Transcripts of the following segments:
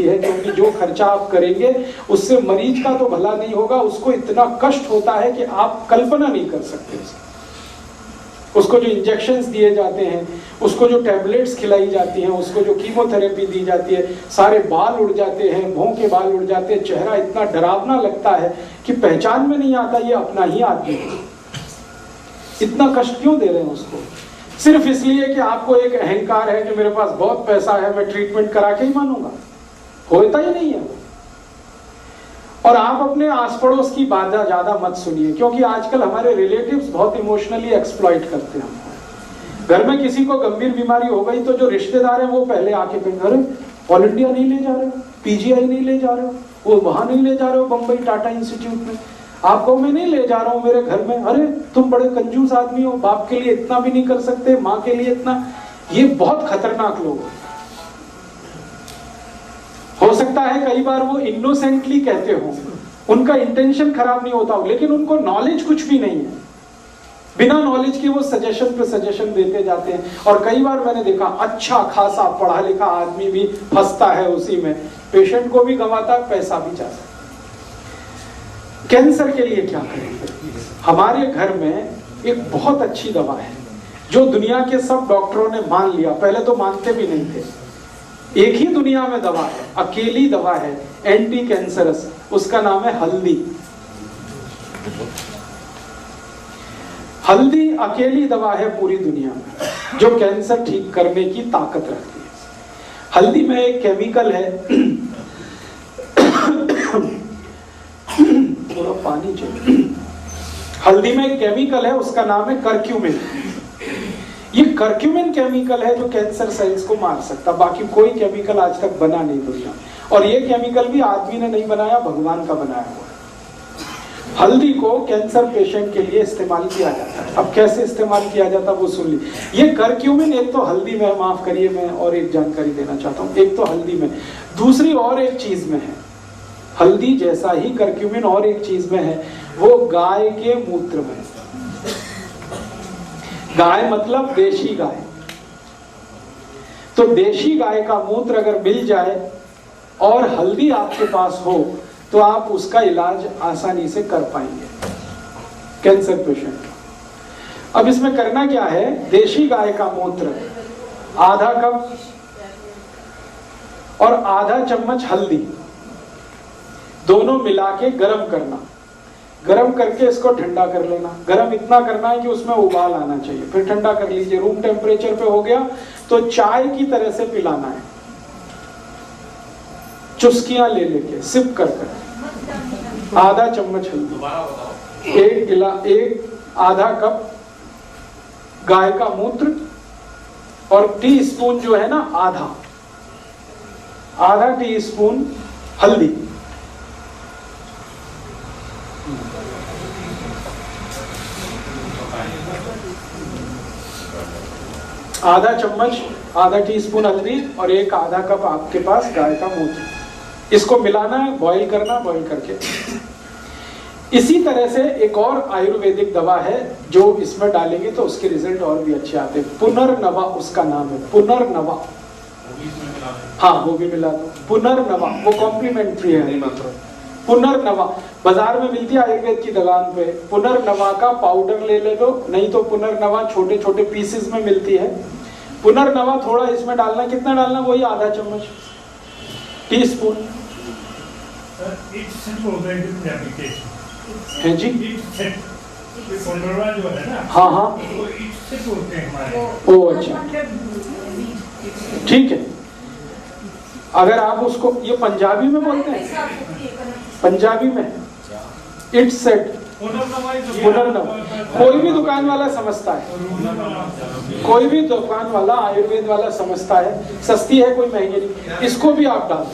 होती है, क्योंकि जो खर्चा आप करेंगे उससे मरीज का तो भला नहीं होगा, उसको इतना कष्ट होता है कि आप कल्पना नहीं कर सकते। उसको जो इंजेक्शंस दिए जाते हैं, उसको जो टैबलेट्स खिलाई जाती हैं, उसको जो कीमोथेरेपी दी जाती है, सारे बाल उड़ जाते हैं, मुंह के बाल उड़ जाते हैं, चेहरा इतना डरावना लगता है कि पहचान में नहीं आता ये अपना ही आदमी है। इतना कष्ट क्यों दे रहे हैं उसको? सिर्फ इसलिए कि आपको एक अहंकार है कि मेरे पास बहुत पैसा है, मैं ट्रीटमेंट करा के ही मानूंगा। होता ही नहीं है वो। और आप अपने आस पड़ोस की बात ज्यादा मत सुनिए, क्योंकि आजकल हमारे रिलेटिव्स बहुत इमोशनली एक्सप्लॉइट करते हैं। घर में किसी को गंभीर बीमारी हो गई तो जो रिश्तेदार हैं वो पहले आके कहेंगे, अरे ऑल इंडिया नहीं ले जा रहे हो, पीजीआई नहीं ले जा रहे हो, वो वहां नहीं ले जा रहे हो, बंबई टाटा इंस्टीट्यूट में, आपको मैं नहीं ले जा रहा हूं मेरे घर में, अरे तुम बड़े कंजूस आदमी हो, बाप के लिए इतना भी नहीं कर सकते, माँ के लिए इतना। ये बहुत खतरनाक लोग हैं। हो सकता है कई बार वो इनोसेंटली कहते हो, उनका इंटेंशन खराब नहीं होता हो, लेकिन उनको नॉलेज कुछ भी नहीं है। बिना नॉलेज के वो सजेशन पे सजेशन देते जाते हैं। और कई बार मैंने देखा अच्छा खासा पढ़ा लिखा आदमी भी फंसता है उसी में, पेशेंट को भी गंवाता है, पैसा भी जाता है। कैंसर के लिए क्या करेंगे? हमारे घर में एक बहुत अच्छी दवा है जो दुनिया के सब डॉक्टरों ने मान लिया, पहले तो मानते भी नहीं थे। एक ही दुनिया में दवा है, अकेली दवा है, एंटी कैंसरस, उसका नाम है हल्दी। हल्दी अकेली दवा है पूरी दुनिया में जो कैंसर ठीक करने की ताकत रखती है। हल्दी में एक केमिकल है, थोड़ा पानी चाहिए। हल्दी में एक केमिकल है, उसका नाम है करक्यूमिन। ये करक्यूमिन केमिकल है जो कैंसर सेल्स को मार सकता, बाकी कोई केमिकल आज तक बना नहीं दुनिया में। और ये केमिकल भी आदमी ने नहीं बनाया, भगवान का बनाया हुआ है। हल्दी को कैंसर पेशेंट के लिए इस्तेमाल किया जाता है। अब कैसे इस्तेमाल किया जाता है वो सुन ली। ये करक्यूमिन एक तो हल्दी में, माफ करिए मैं और एक जानकारी देना चाहता हूँ, एक तो हल्दी में, दूसरी और एक चीज में है। हल्दी जैसा ही करक्यूमिन और एक चीज में है, वो गाय के मूत्र में। गाय मतलब देशी गाय। तो देशी गाय का मूत्र अगर मिल जाए और हल्दी आपके पास हो तो आप उसका इलाज आसानी से कर पाएंगे कैंसर पेशेंट का। अब इसमें करना क्या है, देशी गाय का मूत्र आधा कप और आधा चम्मच हल्दी दोनों मिला के गरम करना। गरम करके इसको ठंडा कर लेना। गरम इतना करना है कि उसमें उबाल आना चाहिए, फिर ठंडा कर लीजिए। रूम टेम्परेचर पे हो गया तो चाय की तरह से पिलाना है, चुस्कियां ले लेके सिप कर कर। आधा चम्मच हल्दी, एक आधा कप गाय का मूत्र और टीस्पून जो है ना आधा टीस्पून हल्दी। आधा चम्मच, आधा टीस्पून हल्दी और एक आधा कप आपके पास गाय का मूत्र। इसको मिलाना है, बॉईल करना, बॉईल करके। इसी तरह से एक और आयुर्वेदिक दवा है जो इसमें डालेंगे तो उसके रिजल्ट और भी अच्छे आते हैं। पुनर्नवा उसका नाम है, पुनर्नवा। हाँ वो भी मिला दो। पुनर्नवा वो कॉम्प्लीमेंट्री है मात्र। पुनर्नवा बाजार में मिलती है आयुर्वेद की दुकान पे। पुनर्नवा का पाउडर ले ले दो, नहीं तो पुनर्नवा छोटे छोटे पीसेस में मिलती है। पुनर्नवा थोड़ा इसमें डालना, कितना डालना, वही आधा चम्मच टीस्पून है जी। जो है ना, हाँ हाँ वो इससे बोलते हैं हमारे। ओ अच्छा ठीक है। अगर आप उसको, ये पंजाबी में बोलते हैं, पंजाबी में इट्स सेट, पुनर्नवा। कोई भी दुकान वाला समझता है, कोई भी दुकान वाला आयुर्वेद वाला समझता है, सस्ती है कोई महंगी नहीं। इसको भी आप डाल दो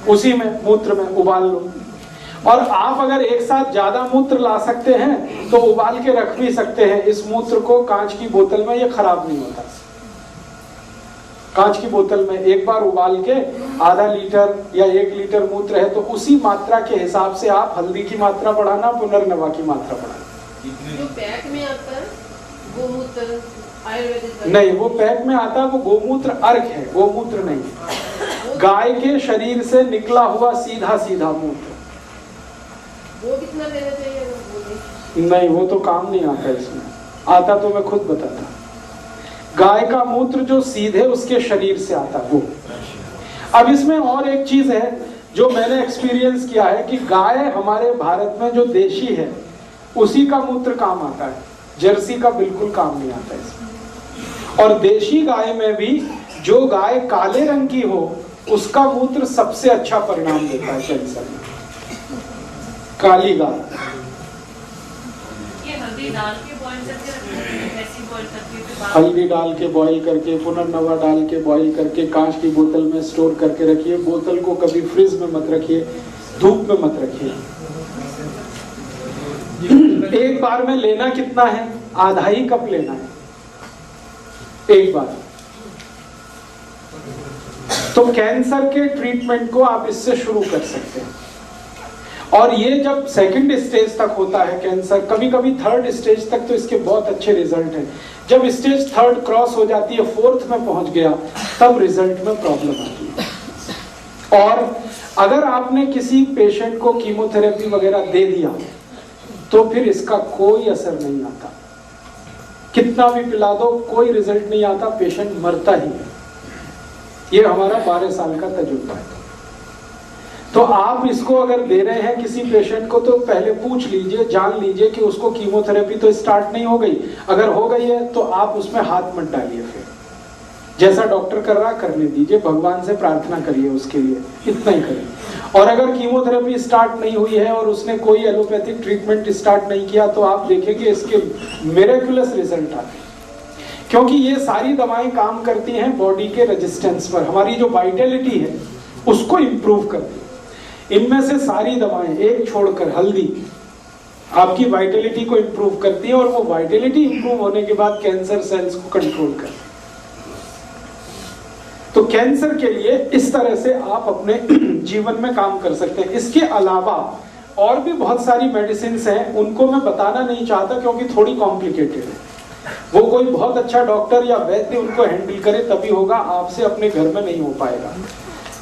उसी में, मूत्र में उबाल लो। और आप अगर एक साथ ज्यादा मूत्र ला सकते हैं तो उबाल के रख भी सकते हैं इस मूत्र को कांच की बोतल में, ये खराब नहीं होता। कांच की बोतल में एक बार उबाल के आधा लीटर या 1 लीटर मूत्र है तो उसी मात्रा के हिसाब से आप हल्दी की मात्रा बढ़ाना, पुनर्नवा की मात्रा बढ़ाना। जो पैक में आता है गोमूत्र आयुर्वेदिक नहीं, वो पैक में आता है वो गोमूत्र अर्क है, गोमूत्र नहीं है। गाय के शरीर से निकला हुआ सीधा सीधा मूत्र, वो कितना लेना चाहिए अगर वो नहीं वो तो काम नहीं आता इसमें, आता तो मैं खुद बताता। गाय का मूत्र जो सीधे उसके शरीर से आता वो। अब इसमें और एक चीज है जो मैंने एक्सपीरियंस किया है कि गाय हमारे भारत में जो देशी है उसी का मूत्र काम आता है, जर्सी का बिल्कुल काम नहीं आता इसमें। और देशी गाय में भी जो गाय काले रंग की हो उसका मूत्र सबसे अच्छा परिणाम देता है कैंसर में, काली गाय। ये हल्दी डाल के बॉईल करके रखते हैं, ऐसी बॉईल करके फिर बाद में- हल्दी डाल के बॉईल करके, पुनर्नवा डाल के बॉईल करके कांच की बोतल में स्टोर करके रखिए। बोतल को कभी फ्रिज में मत रखिए, धूप में मत रखिए। एक बार में लेना कितना है? आधा ही कप लेना है एक बार। तो कैंसर के ट्रीटमेंट को आप इससे शुरू कर सकते हैं। और ये जब सेकंड स्टेज तक होता है कैंसर, कभी कभी थर्ड स्टेज तक तो इसके बहुत अच्छे रिजल्ट हैं। जब स्टेज थर्ड क्रॉस हो जाती है, फोर्थ में पहुंच गया, तब रिजल्ट में प्रॉब्लम आती है। और अगर आपने किसी पेशेंट को कीमोथेरेपी वगैरह दे दिया तो फिर इसका कोई असर नहीं आता, कितना भी पिला दो कोई रिजल्ट नहीं आता, पेशेंट मरता ही है। ये हमारा 12 साल का तजुर्बा है। तो आप इसको अगर दे रहे हैं किसी पेशेंट को तो पहले पूछ लीजिए, जान लीजिए कि उसको कीमोथेरेपी तो स्टार्ट नहीं हो गई। अगर हो गई है तो आप उसमें हाथ मत डालिए, फिर जैसा डॉक्टर कर रहा करने दीजिए, भगवान से प्रार्थना करिए उसके लिए, इतना ही करिए। और अगर कीमोथेरेपी स्टार्ट नहीं हुई है और उसने कोई एलोपैथिक ट्रीटमेंट स्टार्ट नहीं किया तो आप देखेंगे इसके मिरेकुलस रिजल्ट आते हैं। क्योंकि ये सारी दवाएं काम करती हैं बॉडी के रेजिस्टेंस पर, हमारी जो वाइटलिटी है उसको इंप्रूव करती है। इनमें से सारी दवाएं एक छोड़कर हल्दी आपकी वाइटलिटी को इंप्रूव करती है, और वो वाइटलिटी इंप्रूव होने के बाद कैंसर सेल्स को कंट्रोल करती है। तो कैंसर के लिए इस तरह से आप अपने जीवन में काम कर सकते हैं। इसके अलावा और भी बहुत सारी मेडिसिन हैं, उनको मैं बताना नहीं चाहता क्योंकि थोड़ी कॉम्प्लिकेटेड है। वो कोई बहुत अच्छा डॉक्टर या वैद्य उनको हैंडल करे तभी होगा, आपसे अपने घर में नहीं हो पाएगा।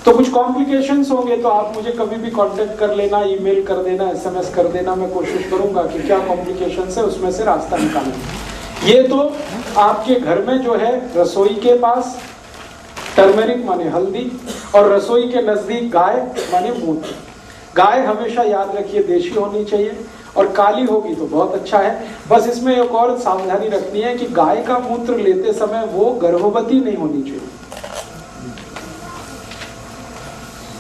तो कुछ कॉम्प्लिकेशंस होंगे तो आप मुझे कभी भी कांटेक्ट कर लेना, ईमेल कर देना, एसएमएस कर देना, मैं कोशिश करूंगा कि क्या कॉम्प्लिकेशंस है उसमें से रास्ता निकालना। ये तो आपके घर में जो है रसोई के पास टर्मेरिक माने हल्दी, और रसोई के नजदीक गाय माने मूत्र। गाय हमेशा याद रखिए देशी होनी चाहिए, और काली होगी तो बहुत अच्छा है। बस इसमें एक और सावधानी रखनी है कि गाय का मूत्र लेते समय वो गर्भवती नहीं होनी चाहिए।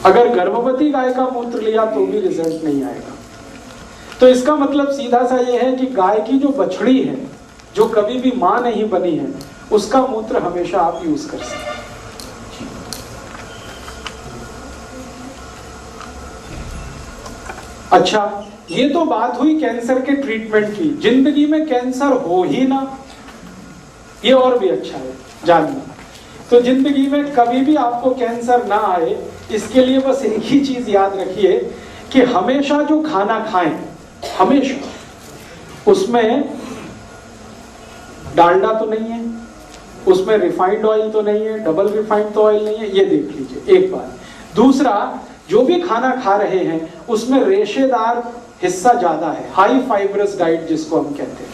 अगर गर्भवती गाय का मूत्र लिया तो भी रिजल्ट नहीं आएगा। तो इसका मतलब सीधा सा ये है कि गाय की जो बछड़ी है, जो कभी भी मां नहीं बनी है, उसका मूत्र हमेशा आप यूज कर सकते हैं। अच्छा, ये तो बात हुई कैंसर के ट्रीटमेंट की। जिंदगी में कैंसर हो ही ना, ये और भी अच्छा है जानना। तो जिंदगी में कभी भी आपको कैंसर ना आए, इसके लिए बस एक ही चीज याद रखिए कि हमेशा जो खाना खाएं, हमेशा उसमें डालडा तो नहीं है, उसमें रिफाइंड ऑयल तो नहीं है, डबल रिफाइंड तो ऑयल नहीं है, ये देख लीजिए एक बार। दूसरा, जो भी खाना खा रहे हैं उसमें रेशेदार हिस्सा ज्यादा है, हाई फाइब्रस डाइट जिसको हम कहते हैं।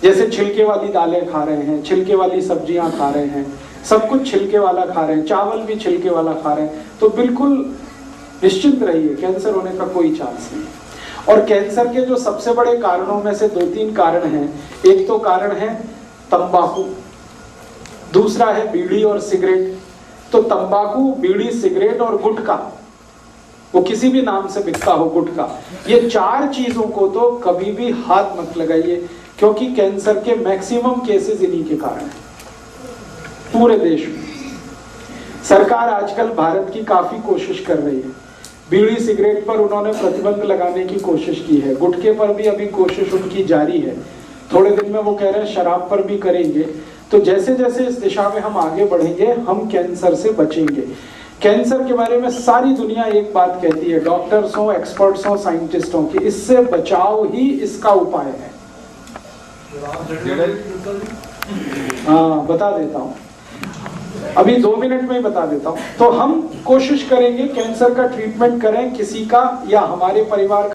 जैसे छिलके वाली दालें खा रहे हैं, छिलके वाली सब्जियां खा रहे हैं, सब कुछ छिलके वाला खा रहे हैं, चावल भी छिलके वाला खा रहे हैं, तो बिल्कुल निश्चिंत रहिए, कैंसर होने का कोई चांस नहीं। और कैंसर के जो सबसे बड़े कारणों में से 2-3 कारण हैं। एक तो कारण है तंबाकू, दूसरा है बीड़ी और सिगरेट। तो तंबाकू, बीड़ी, सिगरेट और गुटखा, वो किसी भी नाम से बिकता हो गुटखा, ये 4 चीजों को तो कभी भी हाथ मत लगाइए, क्योंकि कैंसर के मैक्सिमम केसेस इन्हीं के कारण हैं पूरे देश में। सरकार आजकल भारत की काफी कोशिश कर रही है। बीड़ी सिगरेट पर उन्होंने प्रतिबंध लगाने की कोशिश की है, गुटखे पर भी अभी कोशिश उनकी जारी है। थोड़े दिन में वो कह रहे हैं शराब पर भी करेंगे। तो जैसे जैसे इस दिशा में हम आगे बढ़ेंगे, हम कैंसर से बचेंगे। कैंसर के बारे में सारी दुनिया एक बात कहती है, डॉक्टर्स हो, एक्सपर्ट्स हो, साइंटिस्ट हो, कि इससे बचाव ही इसका उपाय है। हाँ, बता देता हूँ। अभी 2 मिनट में ही बता देता हूँ। तो हम कोशिश करेंगे कैंसर का ट्रीटमेंट करें, किसी का या हमारे परिवार